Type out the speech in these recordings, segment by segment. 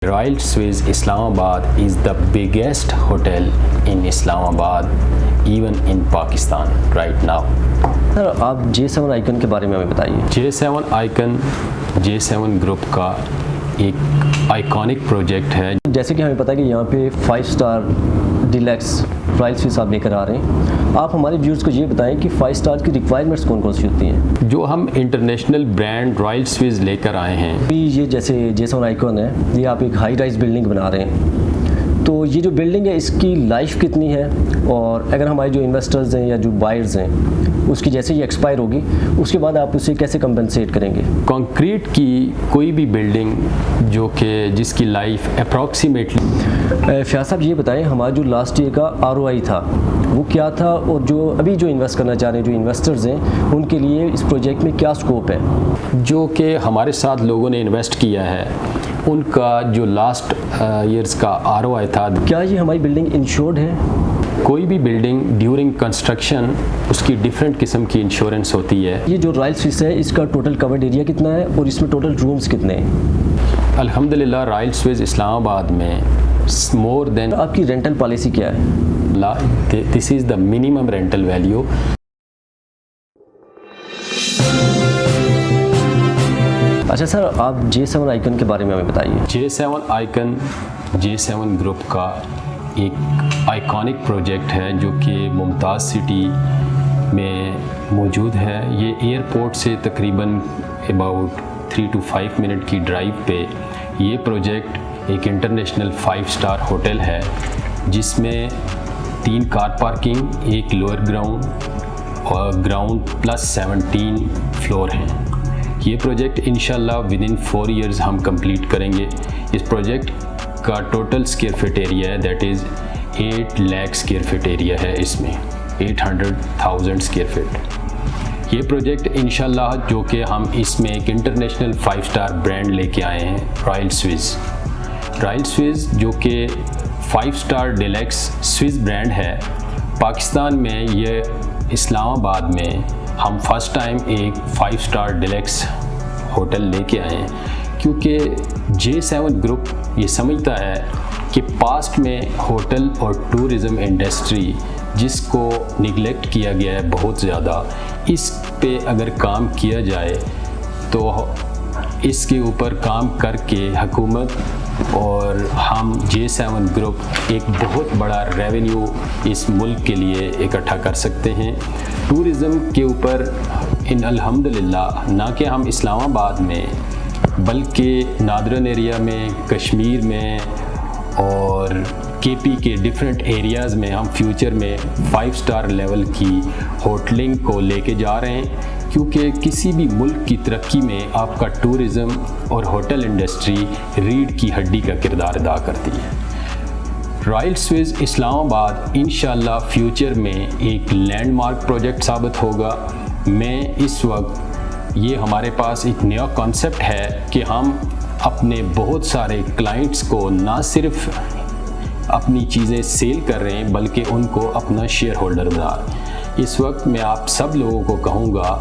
Royal Swiss Islamabad is the biggest hotel in Islamabad, even in Pakistan right now. سر آپ J7 icon کے بارے میں ہمیں بتائیے. J7 آئیکن J7 گروپ کا ایک آئیکونک پروجیکٹ ہے. جیسے کہ ہمیں پتہ ہے کہ یہاں پہ 5 اسٹار ڈیلکس رائل سوئس آپ لے کر آ رہے ہیں. آپ ہمارے ویورز کو یہ بتائیں کہ 5 اسٹار کی ریکوائرمنٹس کون کون سی ہوتی ہیں. جو ہم انٹرنیشنل برانڈ رائل سوئس لے کر آئے ہیں. یہ جیسے J7 آئیکن ہے، یہ آپ ایک ہائی رائز بلڈنگ بنا رہے ہیں، تو یہ جو بلڈنگ ہے اس کی لائف کتنی ہے، اور اگر ہمارے جو انویسٹرز ہیں یا جو بائرز ہیں اس کی جیسے یہ ایکسپائر ہوگی اس کے بعد آپ اسے کیسے کمپنسیٹ کریں گے. کنکریٹ کی کوئی بھی بلڈنگ جو کہ جس کی لائف اپروکسیمیٹلی. فیاض صاحب یہ بتائیں ہمارا جو لاسٹ ایئر کا ROI تھا وہ کیا تھا، اور جو ابھی جو انویسٹ کرنا چاہ رہے ہیں جو انویسٹرز ہیں ان کے لیے اس پروجیکٹ میں کیا اسکوپ ہے. جو کہ ہمارے ساتھ لوگوں نے انویسٹ کیا ہے ان کا جو لاسٹ ایئرز کا ROI تھا. کیا یہ ہماری بلڈنگ انشورڈ ہے؟ کوئی بھی بلڈنگ ڈیورنگ کنسٹرکشن اس کی ڈیفرنٹ قسم کی انشورنس ہوتی ہے. یہ جو رائل سوئس ہے اس کا ٹوٹل کورڈ ایریا کتنا ہے اور اس میں ٹوٹل رومز کتنے ہیں؟ الحمدللہ رائل سوئس اسلام آباد میں مور دین. آپ کی رینٹل پالیسی کیا ہے؟ دس از دا منیمم رینٹل ویلیو. اچھا سر آپ J7 آئیکن کے بارے میں ہمیں بتائیے. J7 آئیکن J7 گروپ کا ایک آئیکونک پروجیکٹ ہے جو کہ ممتاز سٹی میں موجود ہے. یہ ایئرپورٹ سے تقریباً اباؤٹ 3 to 5 منٹ کی ڈرائیو پہ یہ پروجیکٹ ایک انٹرنیشنل 5 اسٹار ہوٹل ہے جس میں 3 کار پارکنگ، ایک لوئر گراؤنڈ اور گراؤنڈ پلس 17 فلور ہیں. یہ پروجیکٹ انشاءاللہ ودن 4 ایئرز ہم کمپلیٹ کریں گے. اس پروجیکٹ کا ٹوٹل اسکیئر فٹ ایریا ہے that is 8 lakh square feet area ہے. اس میں 800,000 اسکیئر فٹ. یہ پروجیکٹ انشاءاللہ جو کہ ہم اس میں ایک انٹرنیشنل 5 اسٹار برانڈ لے کے آئے ہیں رائل سوئس. رائل سوئس جو کہ 5 اسٹار ڈیلکس سوئس برانڈ ہے. پاکستان میں یہ اسلام آباد میں ہم فرسٹ ٹائم ایک 5 اسٹار ڈیلکس ہوٹل لے کے آئے ہیں کیونکہ J7 گروپ یہ سمجھتا ہے کہ پاسٹ میں ہوٹل اور ٹورزم انڈسٹری جس کو نگلیکٹ کیا گیا ہے بہت زیادہ، اس پہ اگر کام کیا جائے تو اس کے اوپر کام کر کے حکومت اور ہم J7 گروپ ایک بہت بڑا ریونیو اس ملک کے لیے اکٹھا کر سکتے ہیں. ٹورزم کے اوپر الحمدللہ نہ کہ ہم اسلام آباد میں بلکہ نادرن ایریا میں، کشمیر میں اور KP کے ڈیفرنٹ ایریاز میں ہم فیوچر میں 5 اسٹار لیول کی ہوٹلنگ کو لے کے جا رہے ہیں کیونکہ کسی بھی ملک کی ترقی میں آپ کا ٹورزم اور ہوٹل انڈسٹری ریڑھ کی ہڈی کا کردار ادا کرتی ہے. رائل سوئس اسلام آباد انشاءاللہ فیوچر میں ایک لینڈ مارک پروجیکٹ ثابت ہوگا. میں اس وقت یہ ہمارے پاس ایک نیا کانسیپٹ ہے کہ ہم اپنے بہت سارے کلائنٹس کو نہ صرف اپنی چیزیں سیل کر رہے ہیں بلکہ ان کو اپنا شیئر ہولڈر بنا رہے ہیں. اس وقت میں آپ سب لوگوں کو کہوں گا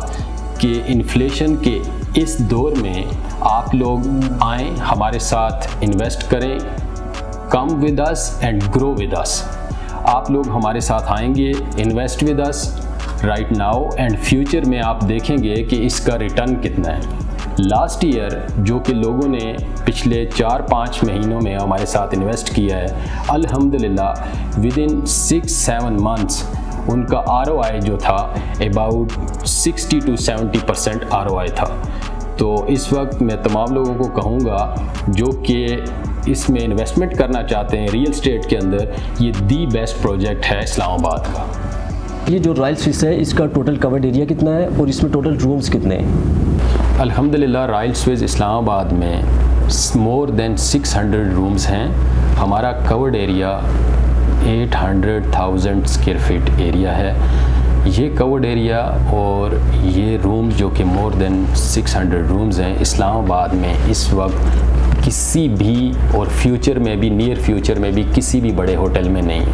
کہ انفلیشن کے اس دور میں آپ لوگ آئیں، ہمارے ساتھ انویسٹ کریں. Come with us and grow with us. آپ لوگ ہمارے ساتھ آئیں گے، invest with us right now and future میں آپ دیکھیں گے کہ اس کا ریٹرن کتنا ہے. لاسٹ ایئر جو کہ لوگوں نے پچھلے 4-5 مہینوں میں ہمارے ساتھ انویسٹ کیا ہے الحمدللہ ودن 6-7 منتھس ان کا ROI جو تھا اباؤٹ 60 to 70% ROI تھا. تو اس وقت میں تمام لوگوں کو کہوں گا جو کہ اس میں انویسٹمنٹ کرنا چاہتے ہیں ریئل اسٹیٹ کے اندر، یہ دی بیسٹ پروجیکٹ ہے اسلام آباد کا. یہ جو رائل سوئس ہے اس کا ٹوٹل کورڈ ایریا کتنا ہے اور اس میں ٹوٹل رومز کتنے ہیں؟ الحمدللہ رائل سوئس اسلام آباد میں مور دین 600 رومز ہیں. ہمارا covered area 800,000 square feet area ہے. یہ کورڈ ایریا اور یہ روم جو کہ مور دین 600 رومز ہیں اسلام آباد میں اس وقت کسی بھی اور فیوچر میں بھی نیئر فیوچر میں بھی کسی بھی بڑے ہوٹل میں نہیں.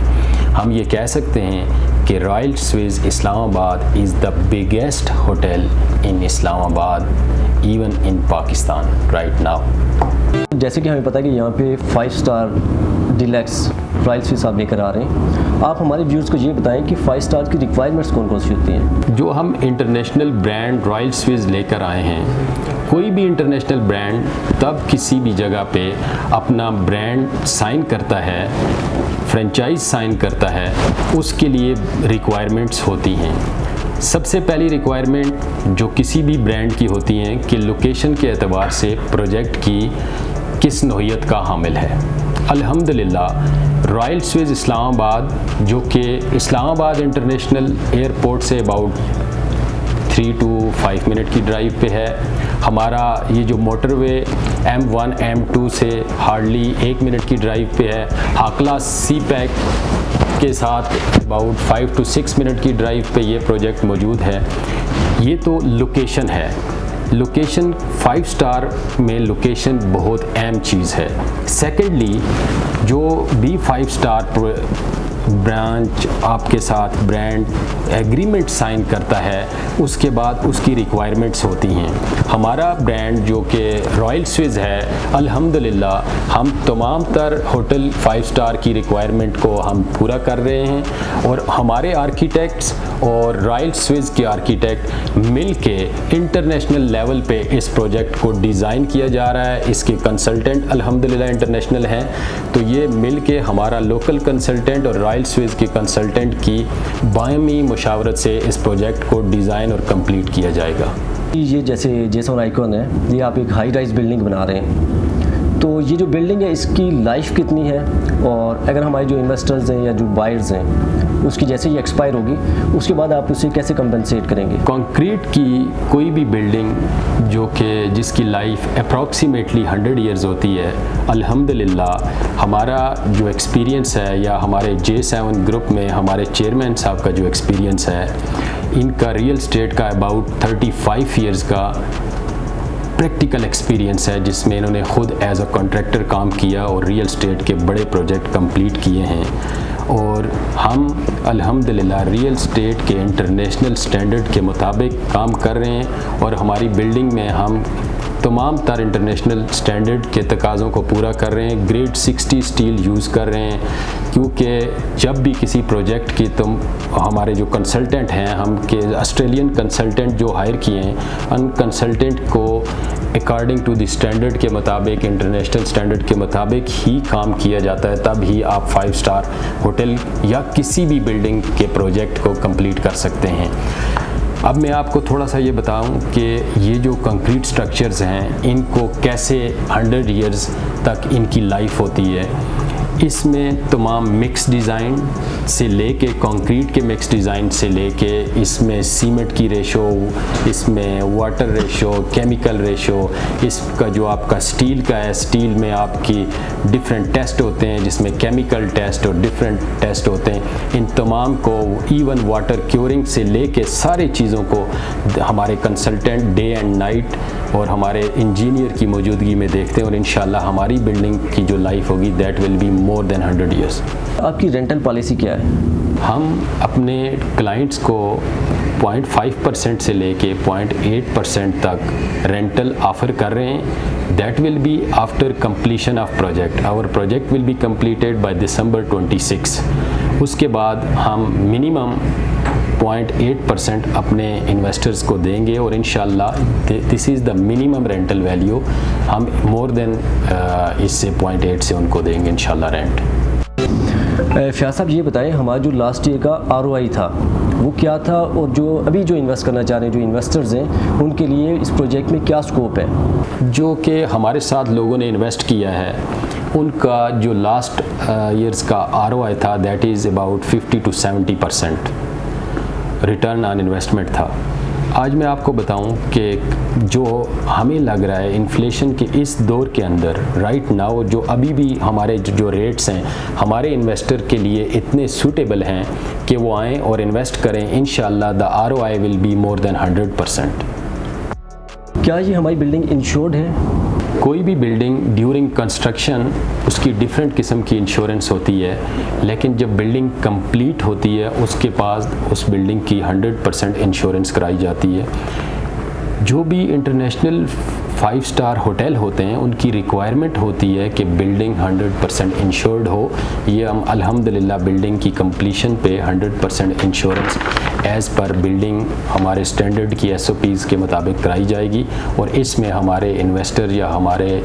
ہم یہ کہہ سکتے ہیں کہ رائل سوئس اسلام آباد از دا بگیسٹ ہوٹل ان اسلام آباد even in Pakistan right now. جیسے کہ ہمیں پتہ ہے کہ یہاں پہ 5 اسٹار ڈیلکس رائل سوئس آپ لے کر آ رہے ہیں. آپ ہمارے ویورز کو یہ بتائیں کہ 5 اسٹار کی ریکوائرمنٹس کون کون سی ہوتی ہیں؟ جو ہم انٹرنیشنل برانڈ رائل سوئس لے کر آئے ہیں، کوئی بھی انٹرنیشنل برانڈ تب کسی بھی جگہ پہ اپنا برانڈ سائن کرتا ہے، فرینچائز سائن کرتا ہے، اس کے لیے ریکوائرمنٹس ہوتی ہیں. سب سے پہلی ریکوائرمنٹ جو کسی بھی برانڈ کی ہوتی ہیں کہ لوکیشن کے اعتبار سے پروجیکٹ کی کس نوعیت کا حامل ہے. الحمدللہ رائل سوئس اسلام آباد، جو کہ اسلام آباد انٹرنیشنل ایئرپورٹ سے اباؤٹ 3 to 5 منٹ کی ڈرائیو پہ ہے. ہمارا یہ جو موٹر وے M1 M2 سے ہارڈلی 1 منٹ کی ڈرائیو پہ ہے. ہاکلا سی پیک کے ساتھ اباؤٹ 5 to 6 منٹ کی ڈرائیو پہ یہ پروجیکٹ موجود ہے. یہ تو لوکیشن ہے. لوکیشن 5 اسٹار میں لوکیشن بہت اہم چیز ہے. سیکنڈلی جو بھی 5 اسٹار برانچ آپ کے ساتھ برانڈ ایگریمنٹ سائن کرتا ہے، اس کے بعد اس کی ریکوائرمنٹس ہوتی ہیں. ہمارا برانڈ جو کہ رائل سوئس ہے، الحمدللہ ہم تمام تر ہوٹل 5 اسٹار کی ریکوائرمنٹ کو ہم پورا کر رہے ہیں، اور ہمارے آرکیٹیکٹس اور رائل سوئس کے آرکیٹیکٹ مل کے انٹرنیشنل لیول پہ اس پروجیکٹ کو ڈیزائن کیا جا رہا ہے. اس کے کنسلٹنٹ الحمدللہ انٹرنیشنل ہیں، تو یہ مل کے ہمارا لوکل کنسلٹنٹ اور رائل سوئس کے کنسلٹنٹ کی باہمی مشاورت سے اس پروجیکٹ کو ڈیزائن اور کمپلیٹ کیا جائے گا. یہ جیسے جیسن آئیکن ہے، یہ آپ ایک ہائی رائز بلڈنگ بنا رہے ہیں، تو یہ جو بلڈنگ ہے اس کی لائف کتنی ہے، اور اگر ہمارے جو انویسٹرز ہیں یا جو بائرز ہیں اس کی جیسے یہ ایکسپائر ہوگی اس کے بعد آپ اسے کیسے کمپنسیٹ کریں گے؟ کنکریٹ کی کوئی بھی بلڈنگ جو کہ جس کی لائف اپروکسیمیٹلی 100 ایئرز ہوتی ہے، الحمدللہ ہمارا جو ایکسپیرینس ہے یا ہمارے J7 گروپ میں ہمارے چیئرمین صاحب کا جو ایکسپیرینس ہے، ان کا ریئل اسٹیٹ کا اباؤٹ 35 ایئرز کا پریکٹیکل ایکسپیرینس ہے، جس میں انہوں نے خود ایز اے کانٹریکٹر کام کیا اور ریئل اسٹیٹ کے بڑے پروجیکٹ کمپلیٹ کیے ہیں. اور ہم الحمدللہ ریئل اسٹیٹ کے انٹرنیشنل سٹینڈرڈ کے مطابق کام کر رہے ہیں، اور ہماری بلڈنگ میں ہم تمام تر انٹرنیشنل سٹینڈرڈ کے تقاضوں کو پورا کر رہے ہیں. گریڈ 60 اسٹیل یوز کر رہے ہیں، کیونکہ جب بھی کسی پروجیکٹ کی ہمارے جو کنسلٹنٹ ہیں، ہم کے آسٹریلین کنسلٹنٹ جو ہائر کیے ہیں، ان کنسلٹنٹ کو اکارڈنگ ٹو دی سٹینڈرڈ کے مطابق، انٹرنیشنل سٹینڈرڈ کے مطابق ہی کام کیا جاتا ہے. تب ہی آپ 5 اسٹار ہوٹل یا کسی بھی بلڈنگ کے پروجیکٹ کو کمپلیٹ کر سکتے ہیں. اب میں آپ کو تھوڑا سا یہ بتاؤں کہ یہ جو کنکریٹ سٹرکچرز ہیں، ان کو کیسے 100 ایئرز تک ان کی لائف ہوتی ہے. اس میں تمام مکس ڈیزائن سے لے کے کنکریٹ کے مکس ڈیزائن سے لے کے اس میں سیمنٹ کی ریشو، اس میں واٹر ریشو، کیمیکل ریشو، اس کا جو آپ کا سٹیل کا ہے، سٹیل میں آپ کی ڈفرینٹ ٹیسٹ ہوتے ہیں، جس میں کیمیکل ٹیسٹ اور ڈفرینٹ ٹیسٹ ہوتے ہیں. ان تمام کو ایون واٹر کیورنگ سے لے کے سارے چیزوں کو ہمارے کنسلٹنٹ ڈے اینڈ نائٹ اور ہمارے انجینئر کی موجودگی میں دیکھتے ہیں، اور انشاءاللہ ہماری بلڈنگ کی جو لائف ہوگی that will be more than 100 years. آپ کی رینٹل پالیسی کیا ہے؟ ہم اپنے کلائنٹس کو 0.5% سے لے کے 0.8% تک رینٹل آفر کر رہے ہیں. That will be after completion of project. Our project will be completed by December 26. اس کے بعد ہم منیمم 0.8% اپنے انویسٹرز کو دیں گے، اور انشاءاللہ دس از دا منیمم رینٹل ویلیو. ہم مور دین اس سے 0.8 سے ان کو دیں گے انشاءاللہ رینٹ. فیاض صاحب یہ بتائیں، ہمارا جو لاسٹ ایئر کا ROI تھا وہ کیا تھا، اور جو ابھی جو انویسٹ کرنا چاہ رہے ہیں جو انویسٹرز ہیں ان کے لیے اس پروجیکٹ میں کیا سکوپ ہے؟ جو کہ ہمارے ساتھ لوگوں نے انویسٹ کیا ہے، ان کا جو لاسٹ ایئرز کا ROI تھا that is about 50 to 70% return on investment تھا. آج میں آپ کو بتاؤں کہ جو ہمیں لگ رہا ہے انفلیشن کے اس دور کے اندر رائٹ ناؤ، جو ابھی بھی ہمارے جو ریٹس ہیں ہمارے انویسٹر کے لیے اتنے سوٹیبل ہیں کہ وہ آئیں اور انویسٹ کریں. انشاءاللہ دا ROI will be more than 100%. کیا یہ ہماری بلڈنگ انشورڈ ہے؟ کوئی بھی بلڈنگ ڈیورنگ کنسٹرکشن اس کی ڈیفرنٹ قسم کی انشورنس ہوتی ہے، لیکن جب بلڈنگ کمپلیٹ ہوتی ہے اس کے پاس اس بلڈنگ کی 100% انشورنس کرائی جاتی ہے. جو بھی انٹرنیشنل 5 اسٹار ہوٹل ہوتے ہیں ان کی ریکوائرمنٹ ہوتی ہے کہ بلڈنگ 100% انشورڈ ہو. یہ ہم الحمدللہ بلڈنگ کی کمپلیشن پہ 100% انشورنس ایز پر بلڈنگ ہمارے اسٹینڈرڈ کی SOPs کے مطابق کرائی جائے گی, اور اس میں ہمارے انویسٹر یا ہمارے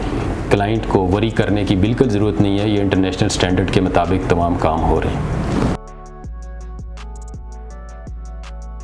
کلائنٹ کو وری کرنے کی بالکل ضرورت نہیں ہے. یہ انٹرنیشنل اسٹینڈرڈ کے مطابق تمام کام ہو رہے ہیں.